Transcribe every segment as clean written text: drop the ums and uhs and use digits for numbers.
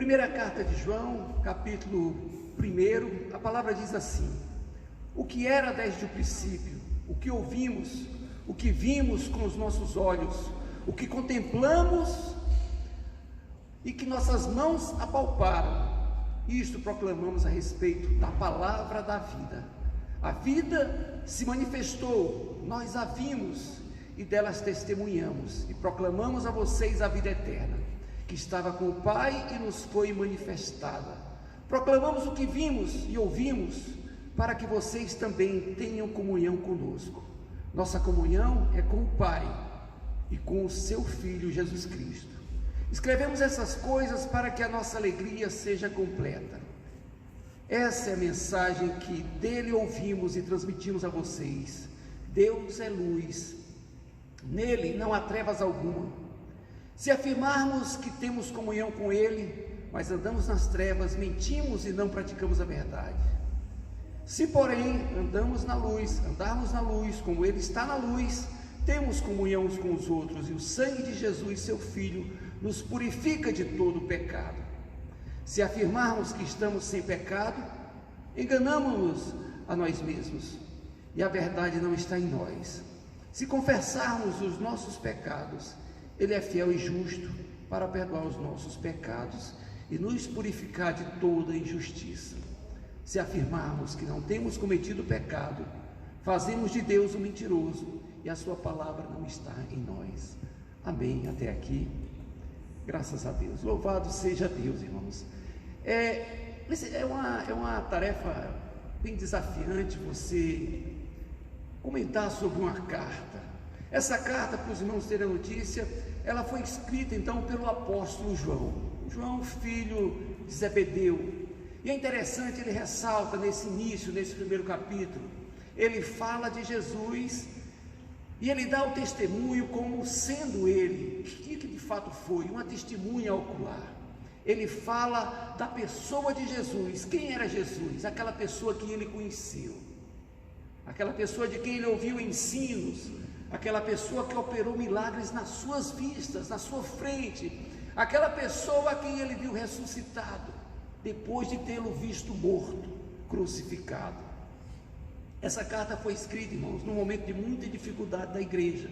Primeira carta de João, capítulo 1, a palavra diz assim: o que era desde o princípio, o que ouvimos, o que vimos com os nossos olhos, o que contemplamos e que nossas mãos apalparam, isto proclamamos a respeito da palavra da vida. A vida se manifestou, nós a vimos e delas testemunhamos e proclamamos a vocês a vida eterna, que estava com o Pai e nos foi manifestada. Proclamamos o que vimos e ouvimos, para que vocês também tenham comunhão conosco. Nossa comunhão é com o Pai e com o seu Filho Jesus Cristo. Escrevemos essas coisas para que a nossa alegria seja completa. Essa é a mensagem que dele ouvimos e transmitimos a vocês. Deus é luz, nele não há trevas alguma. Se afirmarmos que temos comunhão com ele, mas andamos nas trevas, mentimos e não praticamos a verdade. Se porém andarmos na luz, como ele está na luz, temos comunhão uns com os outros, e o sangue de Jesus, seu Filho, nos purifica de todo o pecado. Se afirmarmos que estamos sem pecado, enganamos-nos a nós mesmos, e a verdade não está em nós. Se confessarmos os nossos pecados, ele é fiel e justo para perdoar os nossos pecados e nos purificar de toda injustiça. Se afirmarmos que não temos cometido pecado, fazemos de Deus um mentiroso e a sua palavra não está em nós. Amém. Até aqui. Graças a Deus. Louvado seja Deus, irmãos. É uma tarefa bem desafiante você comentar sobre uma carta. Essa carta, para os irmãos terem a notícia, ela foi escrita então pelo apóstolo João, filho de Zebedeu. E é interessante, ele ressalta nesse início, nesse primeiro capítulo, ele fala de Jesus e ele dá o testemunho como sendo ele, que de fato foi, uma testemunha ocular. Ele fala da pessoa de Jesus. Quem era Jesus? Aquela pessoa que ele conheceu, aquela pessoa de quem ele ouviu ensinos, aquela pessoa que operou milagres nas suas vistas, na sua frente, aquela pessoa a quem ele viu ressuscitado, depois de tê-lo visto morto, crucificado. Essa carta foi escrita, irmãos, num momento de muita dificuldade da igreja,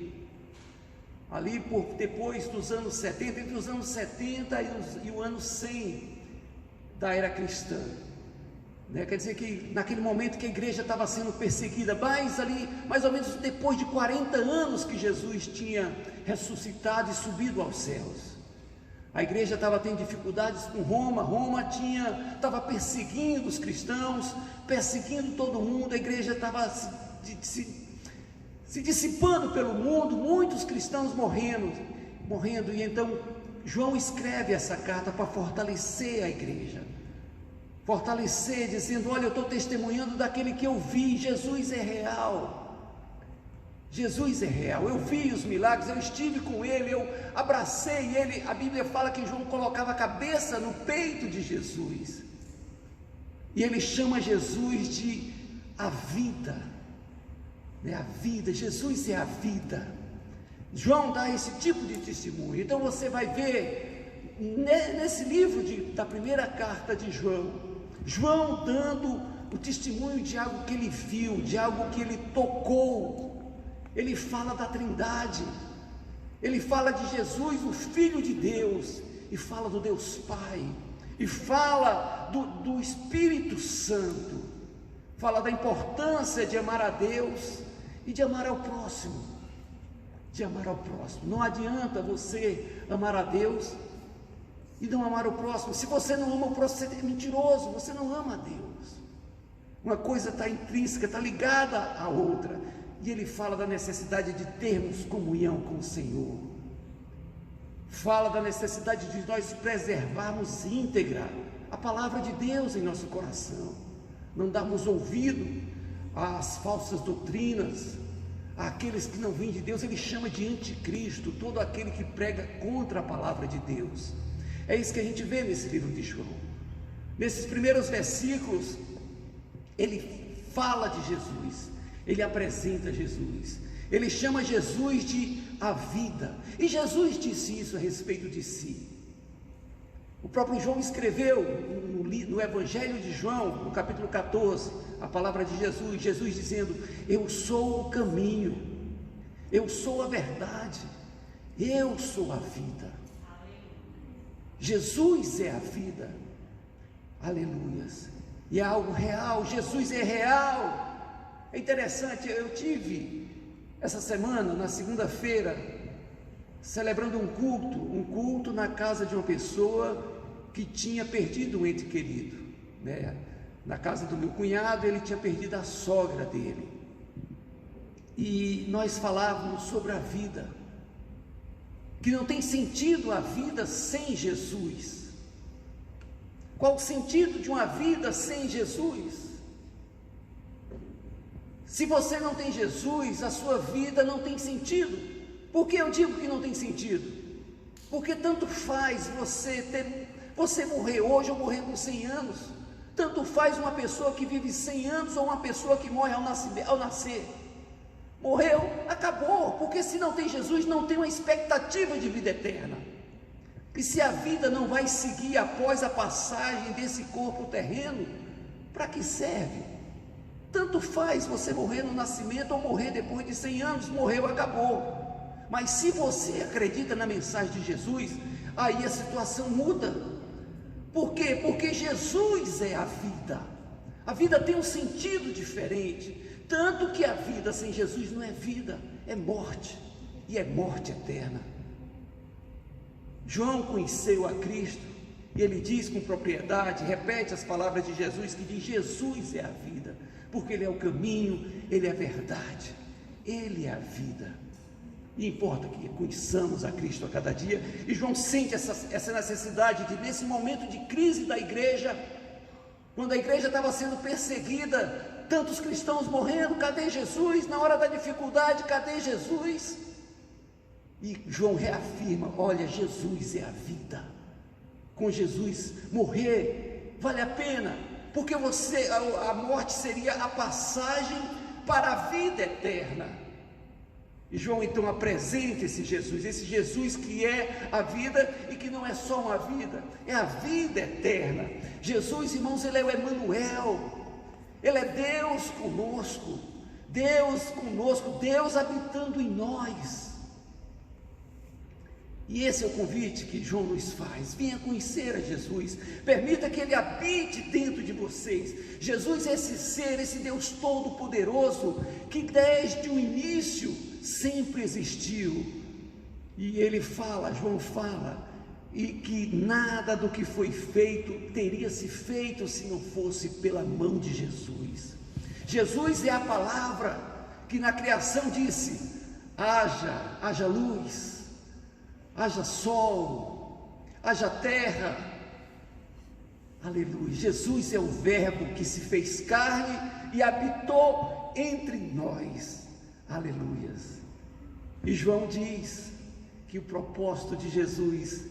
ali depois dos anos 70, entre os anos 70 e o ano 100 da era cristã, quer dizer que naquele momento que a igreja estava sendo perseguida, mais ou menos depois de 40 anos que Jesus tinha ressuscitado e subido aos céus. A igreja estava tendo dificuldades com Roma estava perseguindo os cristãos, perseguindo todo mundo, a igreja estava se dissipando pelo mundo, muitos cristãos morrendo, e então João escreve essa carta para fortalecer a igreja, dizendo: olha, eu estou testemunhando daquele que eu vi, Jesus é real, eu vi os milagres, eu estive com ele, eu abracei ele. A Bíblia fala que João colocava a cabeça no peito de Jesus, e ele chama Jesus de a vida, a vida, Jesus é a vida. João dá esse tipo de testemunho. Então você vai ver nesse livro da primeira carta de João dando o testemunho de algo que ele viu, de algo que ele tocou. Ele fala da Trindade, ele fala de Jesus, o Filho de Deus, e fala do Deus Pai, e fala do Espírito Santo, fala da importância de amar a Deus e de amar ao próximo, Não adianta você amar a Deus e não amar o próximo. Se você não ama o próximo, você é mentiroso, você não ama a Deus. Uma coisa está intrínseca, está ligada à outra. E ele fala da necessidade de termos comunhão com o Senhor, fala da necessidade de nós preservarmos íntegra a palavra de Deus em nosso coração, não darmos ouvido às falsas doutrinas, àqueles que não vêm de Deus. Ele chama de anticristo todo aquele que prega contra a palavra de Deus. É isso que a gente vê nesse livro de João. Nesses primeiros versículos, ele fala de Jesus, ele apresenta Jesus, ele chama Jesus de a vida, e Jesus disse isso a respeito de si. O próprio João escreveu no Evangelho de João, no capítulo 14, a palavra de Jesus dizendo: eu sou o caminho, eu sou a verdade, eu sou a vida. Jesus é a vida, aleluias, e é algo real, Jesus é real. É interessante, eu tive essa semana, na segunda-feira, celebrando um culto na casa de uma pessoa que tinha perdido um ente querido, né? Na casa do meu cunhado, ele tinha perdido a sogra dele, e nós falávamos sobre a vida, que não tem sentido a vida sem Jesus. Qual o sentido de uma vida sem Jesus? Se você não tem Jesus, a sua vida não tem sentido. Por que eu digo que não tem sentido? Porque tanto faz você morrer hoje ou morrer com 100 anos, tanto faz uma pessoa que vive 100 anos ou uma pessoa que morre ao nascer. Morreu, acabou, porque se não tem Jesus, não tem uma expectativa de vida eterna. E se a vida não vai seguir após a passagem desse corpo terreno, para que serve? Tanto faz você morrer no nascimento ou morrer depois de 100 anos, morreu, acabou. Mas se você acredita na mensagem de Jesus, aí a situação muda. Por quê? Porque Jesus é a vida. A vida tem um sentido diferente. Tanto que a vida sem Jesus não é vida, é morte. E é morte eterna. João conheceu a Cristo, e ele diz com propriedade, repete as palavras de Jesus, que diz: Jesus é a vida, porque Ele é o caminho, Ele é a verdade, Ele é a vida. E importa que conheçamos a Cristo a cada dia. E João sente essa necessidade de, nesse momento de crise da igreja, quando a igreja estava sendo perseguida, tantos cristãos morrendo, cadê Jesus? Na hora da dificuldade, cadê Jesus? E João reafirma: olha, Jesus é a vida. Com Jesus morrer vale a pena, porque a morte seria a passagem para a vida eterna. E João então apresenta esse Jesus que é a vida, e que não é só uma vida, é a vida eterna. Jesus, irmãos, Ele é o Emanuel, Ele é Deus conosco, Deus habitando em nós. E esse é o convite que João nos faz: venha conhecer a Jesus, permita que Ele habite dentro de vocês. Jesus é esse ser, esse Deus todo-poderoso, que desde o início sempre existiu. E Ele fala, João fala, e que nada do que foi feito teria se feito se não fosse pela mão de Jesus. Jesus é a palavra que na criação disse: haja luz, haja sol, haja terra. Aleluia. Jesus é o Verbo que se fez carne e habitou entre nós. Aleluias. E João diz que o propósito de Jesus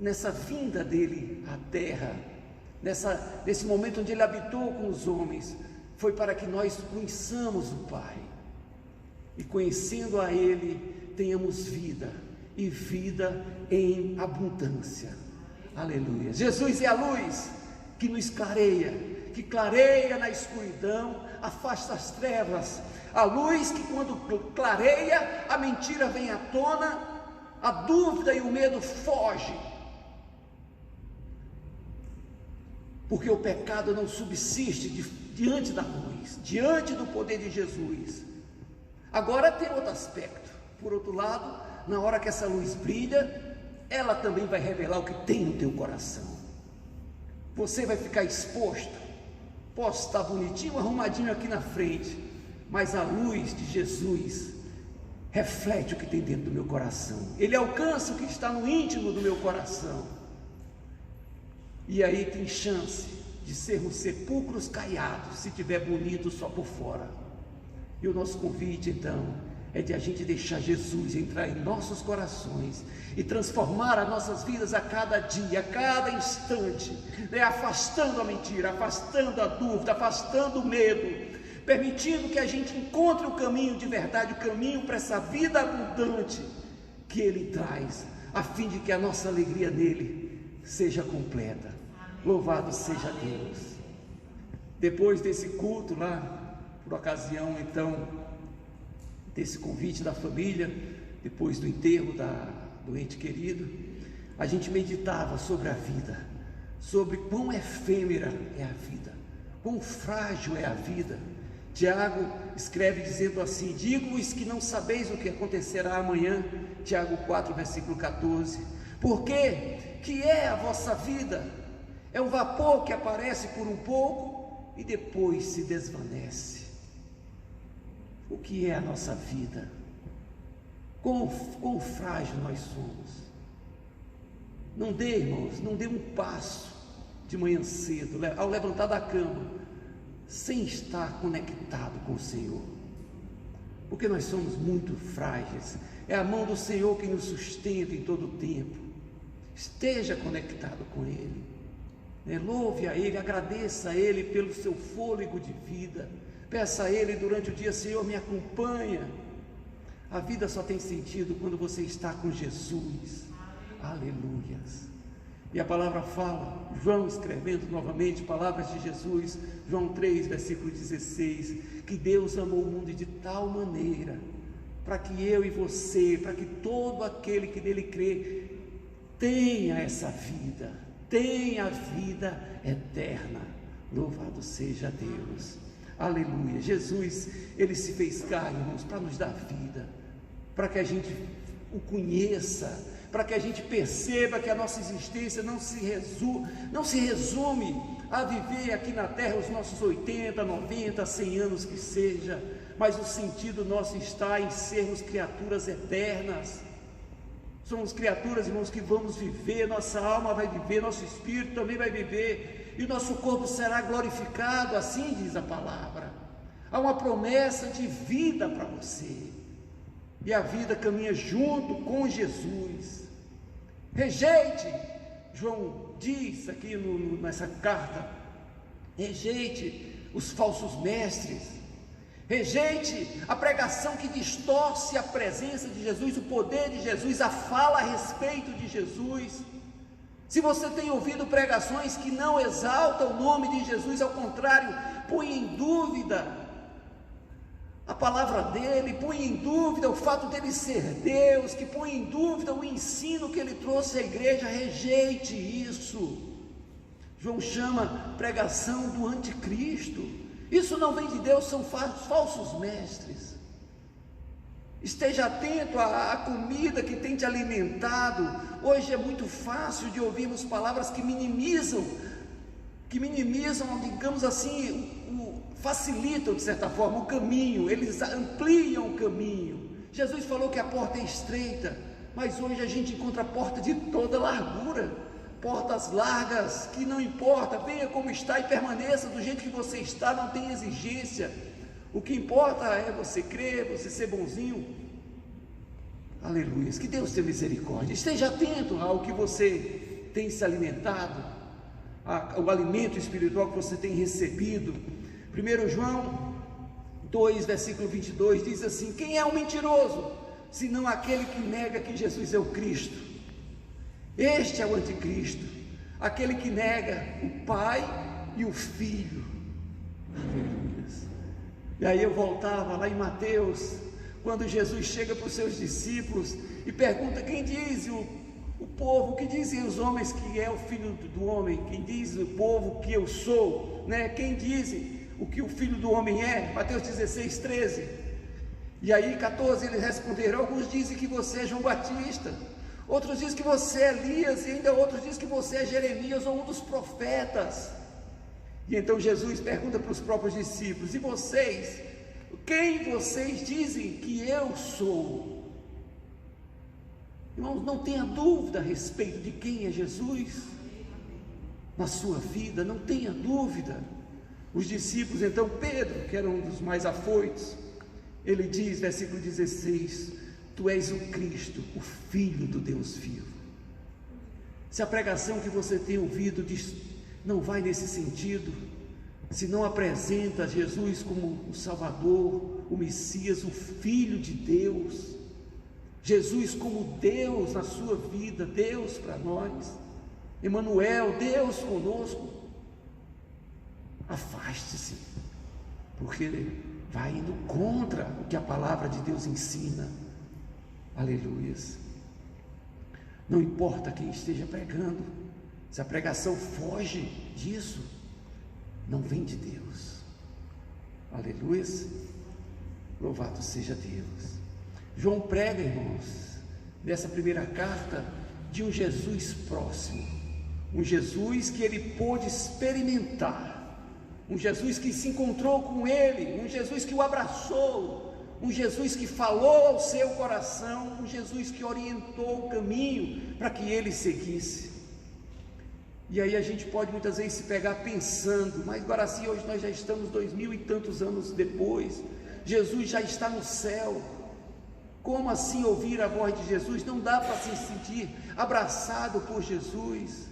nessa vinda dele à terra, nesse momento onde ele habitou com os homens, foi para que nós conheçamos o Pai, e conhecendo a Ele tenhamos vida, e vida em abundância. Aleluia. Jesus é a luz que nos clareia, que clareia na escuridão, afasta as trevas. A luz que, quando clareia, a mentira vem à tona, a dúvida e o medo fogem, porque o pecado não subsiste diante da luz, diante do poder de Jesus. Agora tem outro aspecto. Por outro lado, na hora que essa luz brilha, ela também vai revelar o que tem no teu coração. Você vai ficar exposto. Posso estar bonitinho, arrumadinho aqui na frente, mas a luz de Jesus reflete o que tem dentro do meu coração. Ele alcança o que está no íntimo do meu coração. E aí tem chance de sermos sepulcros caiados, se tiver bonito só por fora. E o nosso convite então é de a gente deixar Jesus entrar em nossos corações e transformar as nossas vidas a cada dia, a cada instante, né? Afastando a mentira, afastando a dúvida, afastando o medo, permitindo que a gente encontre o caminho de verdade, o caminho para essa vida abundante que Ele traz, a fim de que a nossa alegria nele seja completa. Louvado seja Deus. Depois desse culto lá, por ocasião então desse convite da família, depois do enterro do ente querido, a gente meditava sobre a vida, sobre quão efêmera é a vida, quão frágil é a vida. Tiago escreve dizendo assim: digo-vos que não sabeis o que acontecerá amanhã. Tiago 4, versículo 14. Porque que é a vossa vida? É um vapor que aparece por um pouco e depois se desvanece. O que é a nossa vida? Quão frágil nós somos. Não dê, irmãos, não dê um passo de manhã cedo, ao levantar da cama, sem estar conectado com o Senhor, porque nós somos muito frágeis. É a mão do Senhor que nos sustenta em todo o tempo. Esteja conectado com Ele, louve a Ele, agradeça a Ele pelo seu fôlego de vida, peça a Ele durante o dia: Senhor, me acompanha. A vida só tem sentido quando você está com Jesus. Aleluias. E a palavra fala, João escrevendo novamente palavras de Jesus, João 3, versículo 16, que Deus amou o mundo de tal maneira, para que eu e você, para que todo aquele que nele crê, tenha essa vida, tenha a vida eterna. Louvado seja Deus. Aleluia. Jesus, Ele se fez carne, irmãos, para nos dar vida, para que a gente o conheça, para que a gente perceba que a nossa existência não se resume a viver aqui na terra os nossos 80, 90, 100 anos que seja, mas o sentido nosso está em sermos criaturas eternas. Somos criaturas, irmãos, que vamos viver, nossa alma vai viver, nosso espírito também vai viver, e o nosso corpo será glorificado, assim diz a palavra. Há uma promessa de vida para você, e a vida caminha junto com Jesus. Rejeite, João diz aqui nessa carta, rejeite os falsos mestres, rejeite a pregação que distorce a presença de Jesus, o poder de Jesus, a fala a respeito de Jesus. Se você tem ouvido pregações que não exaltam o nome de Jesus, ao contrário, põe em dúvida a palavra dele, põe em dúvida o fato dele ser Deus, que põe em dúvida o ensino que ele trouxe à igreja, rejeite isso. João chama pregação do anticristo. Isso não vem de Deus, são falsos mestres. Esteja atento à comida que tem te alimentado. Hoje é muito fácil de ouvirmos palavras que minimizam, digamos assim, facilitam de certa forma o caminho, eles ampliam o caminho. Jesus falou que a porta é estreita, mas hoje a gente encontra a porta de toda largura, portas largas, que não importa, venha como está e permaneça do jeito que você está, não tem exigência. O que importa é você crer, você ser bonzinho. Aleluia, que Deus tenha misericórdia. Esteja atento ao que você tem se alimentado, ao alimento espiritual que você tem recebido. 1 João 2, versículo 22 diz assim: quem é o mentiroso, senão aquele que nega que Jesus é o Cristo? Este é o anticristo, aquele que nega o Pai e o Filho. Aleluia. E aí eu voltava lá em Mateus, quando Jesus chega para os seus discípulos e pergunta: quem diz o povo, que dizem os homens que é o Filho do Homem? Quem diz o povo que eu sou, né? Quem dizem o que o Filho do Homem é? Mateus 16, 13. E aí 14 eles responderam: alguns dizem que você é João Batista, outros dizem que você é Elias, e ainda outros dizem que você é Jeremias ou um dos profetas. E então Jesus pergunta para os próprios discípulos: e vocês? Quem vocês dizem que eu sou? Irmãos, não tenha dúvida a respeito de quem é Jesus na sua vida, não tenha dúvida. Os discípulos, então, Pedro, que era um dos mais afoitos, ele diz, versículo 16: tu és o Cristo, o Filho do Deus vivo. Se a pregação que você tem ouvido não vai nesse sentido, se não apresenta Jesus como o Salvador, o Messias, o Filho de Deus, Jesus como Deus na sua vida, Deus para nós, Emanuel, Deus conosco. Afaste-se, porque vai indo contra o que a palavra de Deus ensina. Aleluias. Não importa quem esteja pregando, se a pregação foge disso, não vem de Deus. Aleluias. Louvado seja Deus. João prega, irmãos, nessa primeira carta, de um Jesus próximo, um Jesus que ele pôde experimentar, um Jesus que se encontrou com ele, um Jesus que o abraçou, um Jesus que falou ao seu coração, um Jesus que orientou o caminho para que ele seguisse. E aí a gente pode muitas vezes se pegar pensando, mas Guaraci, hoje nós já estamos 2000 e tantos anos depois, Jesus já está no céu. Como assim ouvir a voz de Jesus? Não dá para se sentir abraçado por Jesus.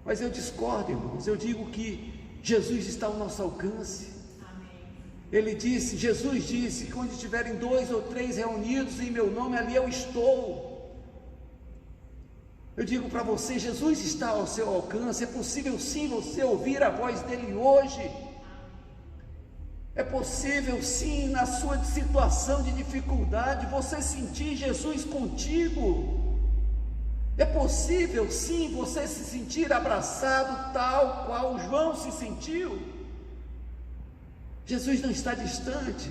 Mas eu discordo, irmãos. Eu digo que Jesus está ao nosso alcance. Ele disse, Jesus disse, que onde estiverem 2 ou 3 reunidos em meu nome, ali eu estou. Eu digo para você, Jesus está ao seu alcance. É possível sim você ouvir a voz dele hoje. É possível sim, na sua situação de dificuldade, você sentir Jesus contigo. É possível sim você se sentir abraçado tal qual João se sentiu. Jesus não está distante,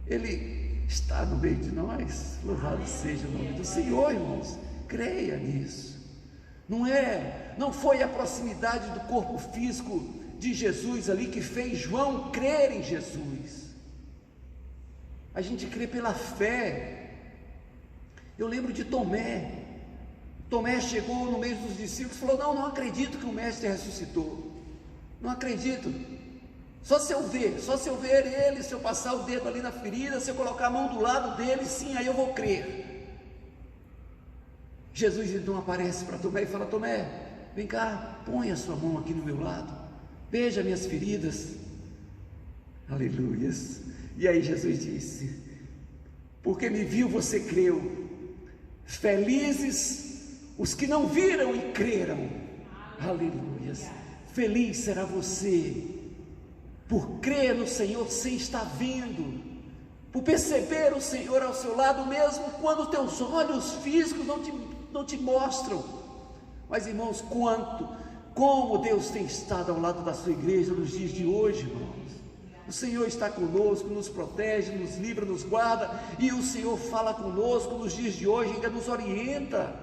ele está no meio de nós. Louvado seja o nome do Senhor, irmãos. Creia nisso. Não foi a proximidade do corpo físico de Jesus ali que fez João crer em Jesus. A gente crê pela fé. Eu lembro de Tomé. Tomé chegou no meio dos discípulos e falou: não acredito que o mestre ressuscitou, não acredito, só se eu ver ele, se eu passar o dedo ali na ferida, se eu colocar a mão do lado dele, sim, aí eu vou crer. Jesus então aparece para Tomé e fala: Tomé, vem cá, põe a sua mão aqui no meu lado, veja minhas feridas. Aleluias. E aí Jesus disse: porque me viu, você creu. Felizes os que não viram e creram. Aleluias. Feliz será você por crer no Senhor sem estar vendo, por perceber o Senhor ao seu lado, mesmo quando teus olhos físicos não te mostram. Mas, irmãos, como Deus tem estado ao lado da sua igreja nos dias de hoje, irmãos. O Senhor está conosco, nos protege, nos livra, nos guarda, e o Senhor fala conosco nos dias de hoje, ainda nos orienta.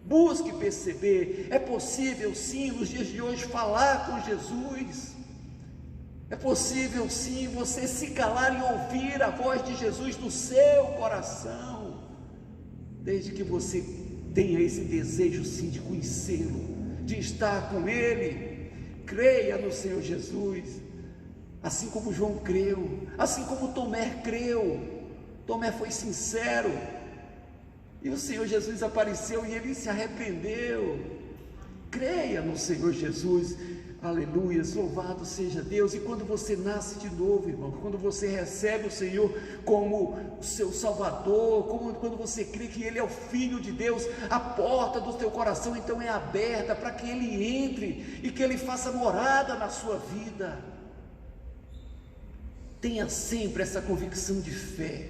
Busque perceber, é possível sim nos dias de hoje falar com Jesus, é possível sim você se calar e ouvir a voz de Jesus no seu coração, desde que você tenha esse desejo sim de conhecê-lo, de estar com Ele. Creia no Senhor Jesus, assim como João creu, assim como Tomé creu. Tomé foi sincero, e o Senhor Jesus apareceu e ele se arrependeu. Creia no Senhor Jesus. Aleluia, louvado seja Deus. E quando você nasce de novo, irmão, quando você recebe o Senhor como o seu Salvador, quando você crê que Ele é o Filho de Deus, a porta do teu coração então é aberta para que Ele entre e que Ele faça morada na sua vida. Tenha sempre essa convicção de fé,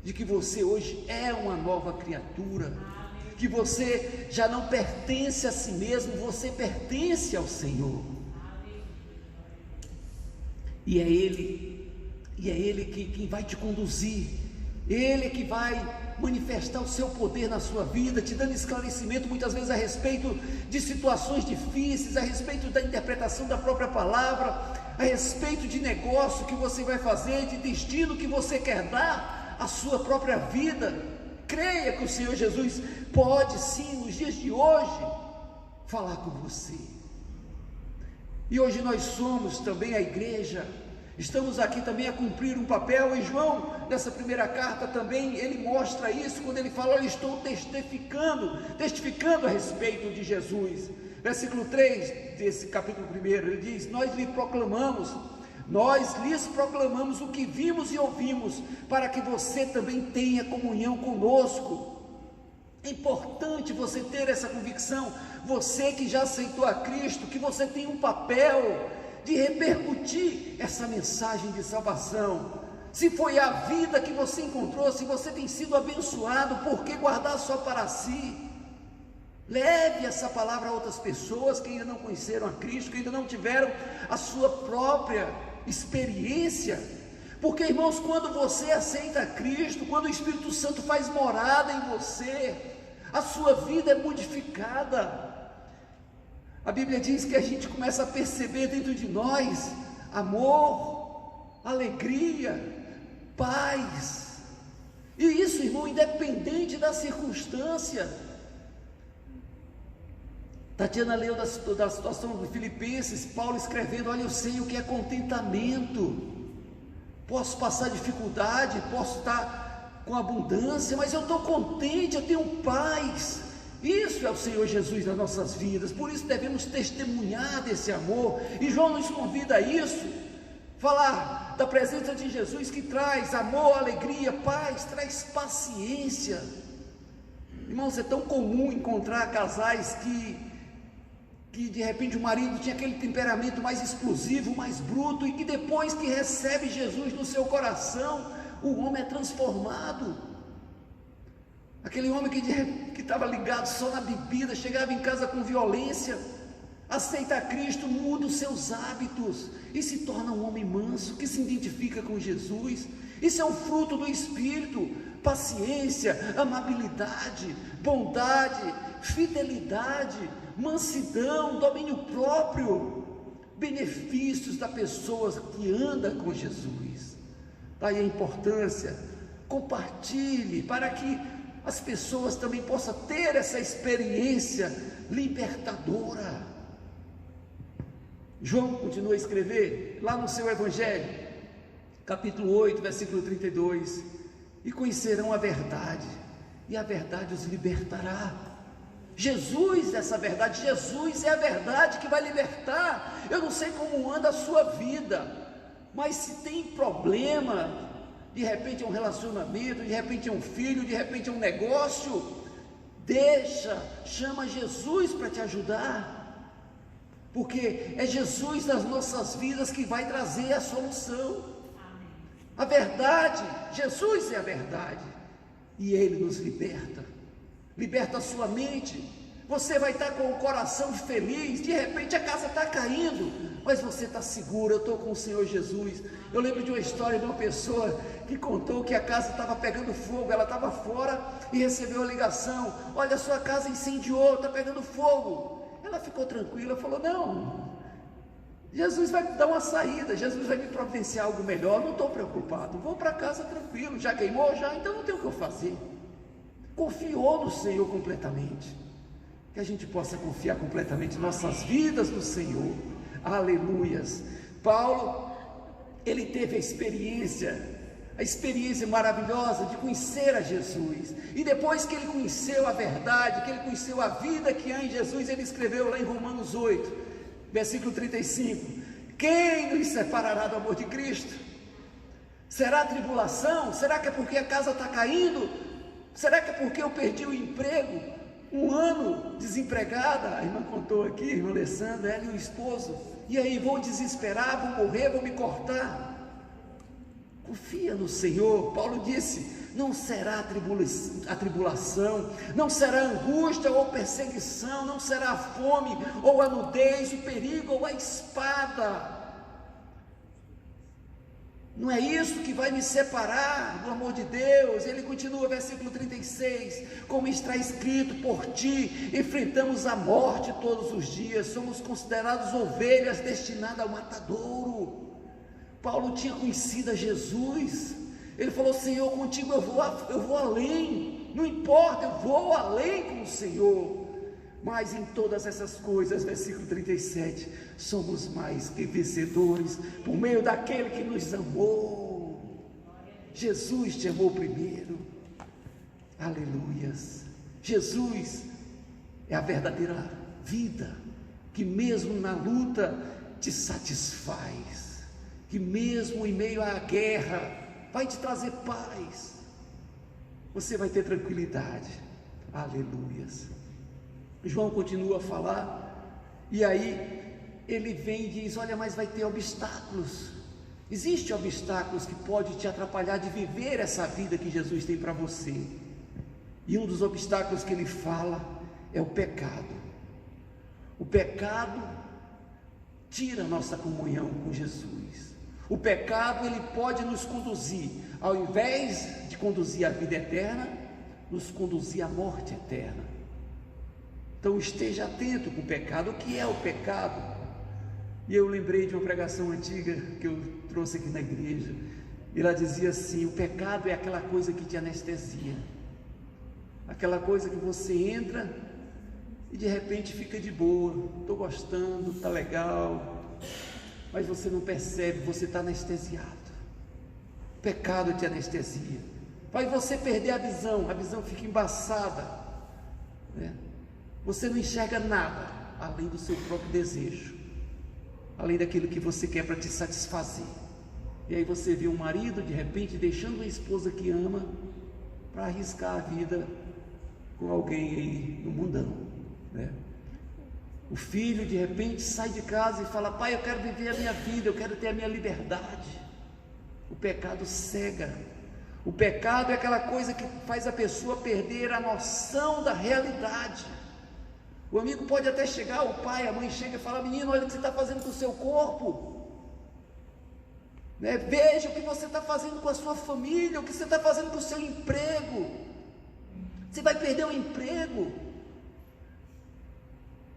de que você hoje é uma nova criatura, que você já não pertence a si mesmo, você pertence ao Senhor. E é Ele quem vai te conduzir, Ele é que vai manifestar o seu poder na sua vida, te dando esclarecimento muitas vezes a respeito de situações difíceis, a respeito da interpretação da própria palavra, a respeito de negócio que você vai fazer, de destino que você quer dar à sua própria vida. Creia que o Senhor Jesus pode sim, nos dias de hoje, falar com você. E hoje nós somos também a igreja, estamos aqui também a cumprir um papel, e João, nessa primeira carta também, ele mostra isso, quando ele fala: olha, estou testificando a respeito de Jesus. Versículo 3 desse capítulo 1, ele diz: nós lhes proclamamos o que vimos e ouvimos, para que você também tenha comunhão conosco. É importante você ter essa convicção, você que já aceitou a Cristo, que você tem um papel de repercutir essa mensagem de salvação. Se foi a vida que você encontrou, se você tem sido abençoado, por que guardar só para si? Leve essa palavra a outras pessoas que ainda não conheceram a Cristo, que ainda não tiveram a sua própria experiência. Porque, irmãos, quando você aceita a Cristo, quando o Espírito Santo faz morada em você, a sua vida é modificada. A Bíblia diz que a gente começa a perceber dentro de nós amor, alegria, paz. E isso, irmão, independente da circunstância. Tatiana leu da situação do Filipenses, Paulo escrevendo: olha, eu sei o que é contentamento. Posso passar dificuldade, posso estar com abundância, mas eu estou contente, eu tenho paz. Isso é o Senhor Jesus nas nossas vidas, por isso devemos testemunhar desse amor, e João nos convida a isso, falar da presença de Jesus que traz amor, alegria, paz, traz paciência. Irmãos, é tão comum encontrar casais que de repente o marido tinha aquele temperamento mais explosivo, mais bruto, e que depois que recebe Jesus no seu coração, o homem é transformado. Aquele homem que estava ligado só na bebida, chegava em casa com violência, aceita a Cristo, muda os seus hábitos e se torna um homem manso, que se identifica com Jesus. Isso é um fruto do Espírito: paciência, amabilidade, bondade, fidelidade, mansidão, domínio próprio, benefícios da pessoa que anda com Jesus. Daí a importância, compartilhe, para que as pessoas também possam ter essa experiência libertadora. João continua a escrever, lá no seu Evangelho, capítulo 8, versículo 32, e conhecerão a verdade, e a verdade os libertará. Jesus é essa verdade, Jesus é a verdade que vai libertar. Eu não sei como anda a sua vida, mas se tem problema, de repente é um relacionamento, de repente é um filho, de repente é um negócio, chama Jesus para te ajudar, porque é Jesus nas nossas vidas que vai trazer a solução. A verdade, Jesus é a verdade, e Ele nos liberta a sua mente. Você vai estar com o coração feliz, de repente a casa está caindo, mas você está seguro: eu estou com o Senhor Jesus. Eu lembro de uma história de uma pessoa que contou que a casa estava pegando fogo, ela estava fora e recebeu a ligação: olha, a sua casa incendiou, está pegando fogo. Ela ficou tranquila, falou: não, Jesus vai me dar uma saída, Jesus vai me providenciar algo melhor, não estou preocupado, vou para casa tranquilo, já queimou, então não tem o que eu fazer. Confiou no Senhor completamente. Que a gente possa confiar completamente nossas vidas no Senhor. Aleluias. Paulo, ele teve a experiência maravilhosa de conhecer a Jesus, e depois que ele conheceu a verdade, que ele conheceu a vida que há em Jesus, ele escreveu lá em Romanos 8, versículo 35: quem nos separará do amor de Cristo? Será a tribulação? Será que é porque a casa está caindo? Será que é porque eu perdi o emprego? Um ano desempregada, a irmã contou aqui, a irmã Alessandra, ela e o esposo, e aí vou desesperar, vou morrer, vou me cortar. Confia no Senhor. Paulo disse: não será a tribulação, não será a angústia ou perseguição, não será a fome ou a nudez, o perigo ou a espada. Não é isso que vai me separar do amor de Deus. Ele continua, versículo 36, como está escrito: por ti enfrentamos a morte todos os dias, somos considerados ovelhas destinadas ao matadouro. Paulo tinha conhecido a Jesus, ele falou: Senhor, contigo eu vou além, não importa, eu vou além com o Senhor. Mas em todas essas coisas, versículo 37, somos mais que vencedores por meio daquele que nos amou. Jesus te amou primeiro. Aleluias. Jesus é a verdadeira vida, que mesmo na luta te satisfaz, que mesmo em meio à guerra vai te trazer paz. Você vai ter tranquilidade. Aleluias. João continua a falar, e aí ele vem e diz: olha, mas vai ter obstáculos. Existem obstáculos que podem te atrapalhar de viver essa vida que Jesus tem para você. E um dos obstáculos que ele fala é o pecado. O pecado tira a nossa comunhão com Jesus. O pecado, ele pode nos conduzir, ao invés de conduzir à vida eterna, nos conduzir à morte eterna. Então esteja atento com o pecado. O que é o pecado? E eu lembrei de uma pregação antiga que eu trouxe aqui na igreja, e ela dizia assim: o pecado é aquela coisa que te anestesia, aquela coisa que você entra e de repente fica de boa, estou gostando, está legal, mas você não percebe, você está anestesiado. O pecado te anestesia, faz você perder a visão fica embaçada, né? Você não enxerga nada além do seu próprio desejo, além daquilo que você quer para te satisfazer. E aí você vê um marido de repente deixando uma esposa que ama para arriscar a vida com alguém aí no mundão, né? O filho de repente sai de casa e fala: pai, eu quero viver a minha vida, eu quero ter a minha liberdade. O pecado cega. O pecado é aquela coisa que faz a pessoa perder a noção da realidade. O amigo pode até chegar, o pai, a mãe chega e fala: menino, olha o que você está fazendo com o seu corpo, né? Veja o que você está fazendo com a sua família, o que você está fazendo com o seu emprego. Você vai perder o emprego.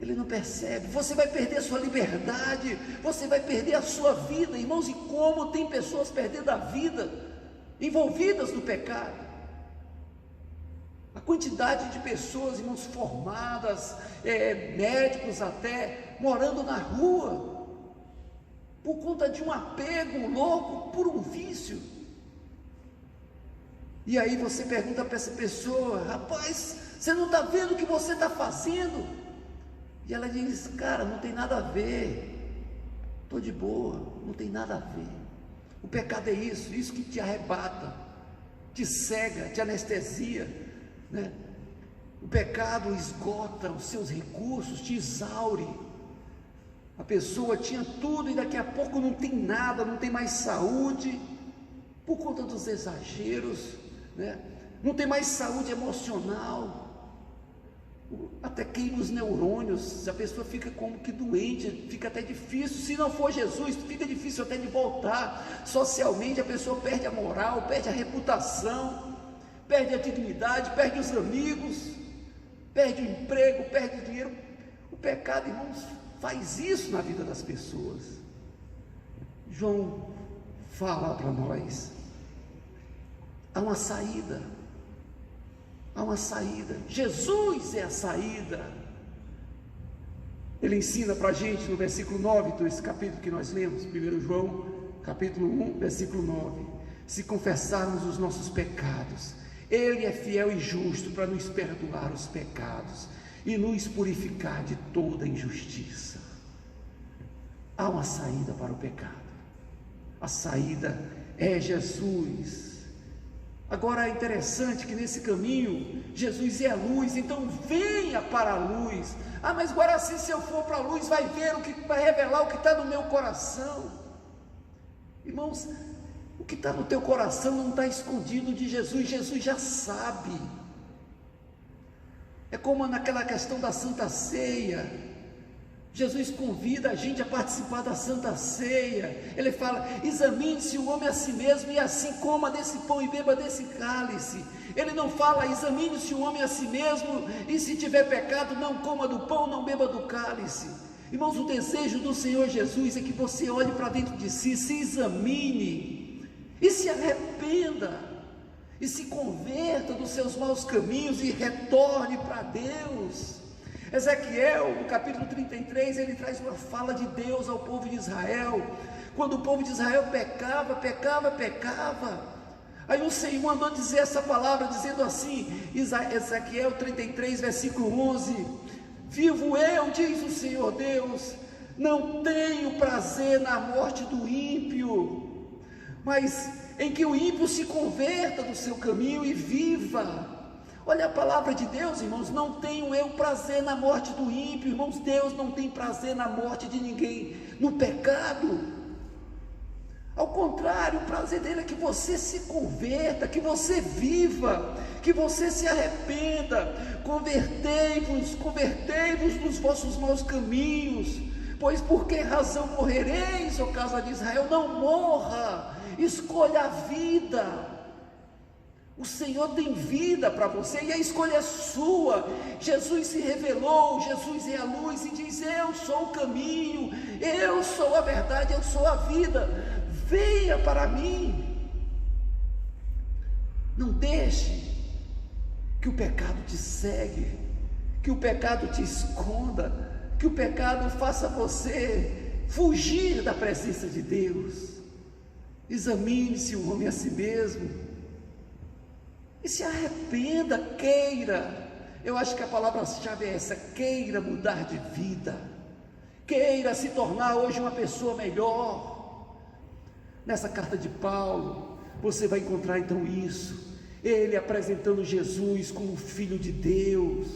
Ele não percebe. Você vai perder a sua liberdade, você vai perder a sua vida. Irmãos, e como tem pessoas perdendo a vida, envolvidas no pecado. A quantidade de pessoas, irmãos, formadas, médicos até, morando na rua, por conta de um apego louco por um vício. E aí você pergunta para essa pessoa: rapaz, você não está vendo o que você está fazendo? E ela diz: cara, não tem nada a ver, estou de boa, não tem nada a ver. O pecado é isso que te arrebata, te cega, te anestesia, né? O pecado esgota os seus recursos, te exaure. A pessoa tinha tudo e daqui a pouco não tem nada, não tem mais saúde, por conta dos exageros, né? Não tem mais saúde emocional, até queima os neurônios, a pessoa fica como que doente, fica até difícil, se não for Jesus, fica difícil até de voltar. Socialmente a pessoa perde a moral, perde a reputação, perde a dignidade, perde os amigos, perde o emprego, perde o dinheiro. O pecado, irmãos, faz isso na vida das pessoas. João fala para nós: há uma saída, há uma saída. Jesus é a saída. Ele ensina para a gente no versículo 9 desse capítulo que nós lemos, 1 João capítulo 1, versículo 9: se confessarmos os nossos pecados, Ele é fiel e justo para nos perdoar os pecados e nos purificar de toda injustiça. Há uma saída para o pecado. A saída é Jesus. Agora é interessante que nesse caminho Jesus é a luz, então venha para a luz. Ah, mas agora assim, se eu for para a luz, vai ver vai revelar o que está no meu coração. Irmãos, o que está no teu coração não está escondido de Jesus, Jesus já sabe. É como naquela questão da Santa Ceia. Jesus convida a gente a participar da Santa Ceia. Ele fala: examine-se o homem a si mesmo, e assim coma desse pão e beba desse cálice. Ele não fala: examine-se o homem a si mesmo, e se tiver pecado, não coma do pão, não beba do cálice. Irmãos, o desejo do Senhor Jesus é que você olhe para dentro de si, se examine e se arrependa, e se converta dos seus maus caminhos e retorne para Deus. Ezequiel, no capítulo 33, ele traz uma fala de Deus ao povo de Israel. Quando o povo de Israel pecava, aí o Senhor mandou dizer essa palavra, dizendo assim, Ezequiel 33, versículo 11: vivo eu, diz o Senhor Deus, não tenho prazer na morte do ímpio, mas em que o ímpio se converta do seu caminho e viva. Olha a palavra de Deus, irmãos, não tenho eu prazer na morte do ímpio, irmãos, Deus não tem prazer na morte de ninguém, no pecado. Ao contrário, o prazer dele é que você se converta, que você viva, que você se arrependa. Convertei-vos dos vossos maus caminhos, pois por que razão morrereis, ó casa de Israel? Não morra, escolha a vida. O Senhor tem vida para você e a escolha é sua. Jesus se revelou, Jesus é a luz e diz: eu sou o caminho, eu sou a verdade, eu sou a vida. Venha para mim. Não deixe que o pecado te cegue, que o pecado te esconda, que o pecado faça você fugir da presença de Deus. Examine-se o homem a si mesmo e se arrependa, queira. Eu acho que a palavra-chave é essa: queira mudar de vida, queira se tornar hoje uma pessoa melhor. Nessa carta de Paulo, você vai encontrar então isso, ele apresentando Jesus como Filho de Deus.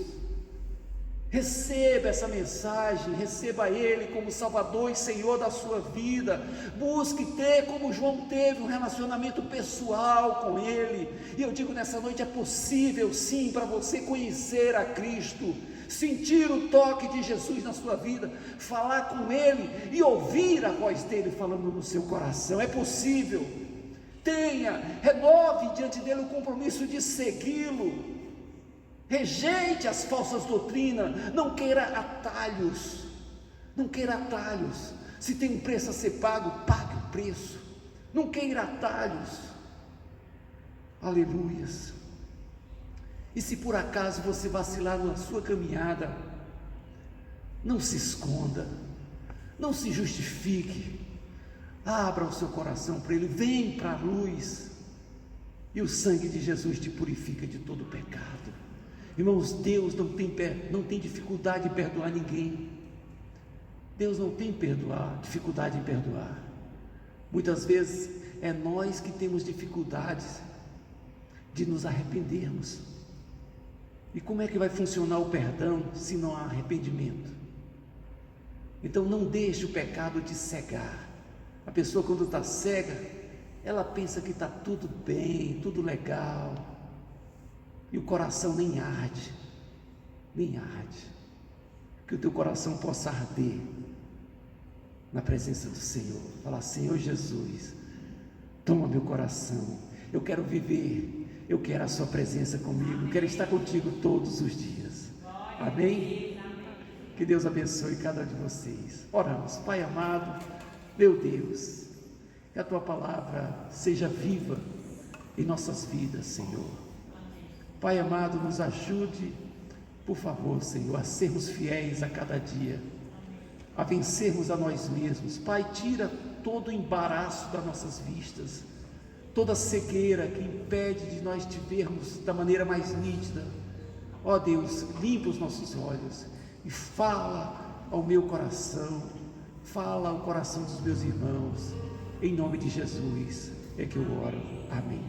Receba essa mensagem, receba Ele como Salvador e Senhor da sua vida. Busque ter, como João teve, um relacionamento pessoal com Ele. E eu digo nessa noite, é possível sim para você conhecer a Cristo, sentir o toque de Jesus na sua vida, falar com Ele e ouvir a voz dEle falando no seu coração. É possível. Renove diante dEle o compromisso de segui-lo. Rejeite as falsas doutrinas, não queira atalhos, se tem um preço a ser pago, pague o preço, não queira atalhos, aleluias. E se por acaso você vacilar na sua caminhada, não se esconda, não se justifique, abra o seu coração para Ele, vem para a luz, e o sangue de Jesus te purifica de todo pecado. Irmãos, Deus não tem dificuldade em perdoar ninguém. Deus não tem dificuldade em perdoar. Muitas vezes é nós que temos dificuldades de nos arrependermos. E como é que vai funcionar o perdão se não há arrependimento? Então não deixe o pecado te cegar. A pessoa, quando está cega, ela pensa que está tudo bem, tudo legal, e o coração nem arde, que o teu coração possa arder na presença do Senhor, falar: Senhor Jesus, toma meu coração, eu quero viver, eu quero a sua presença comigo, eu quero estar contigo todos os dias, amém? Que Deus abençoe cada um de vocês. Oramos. Pai amado, meu Deus, que a tua palavra seja viva em nossas vidas, Senhor. Pai amado, nos ajude, por favor, Senhor, a sermos fiéis a cada dia, a vencermos a nós mesmos. Pai, tira todo o embaraço das nossas vistas, toda cegueira que impede de nós te vermos da maneira mais nítida. Ó Deus, limpa os nossos olhos e fala ao meu coração, fala ao coração dos meus irmãos. Em nome de Jesus é que eu oro. Amém.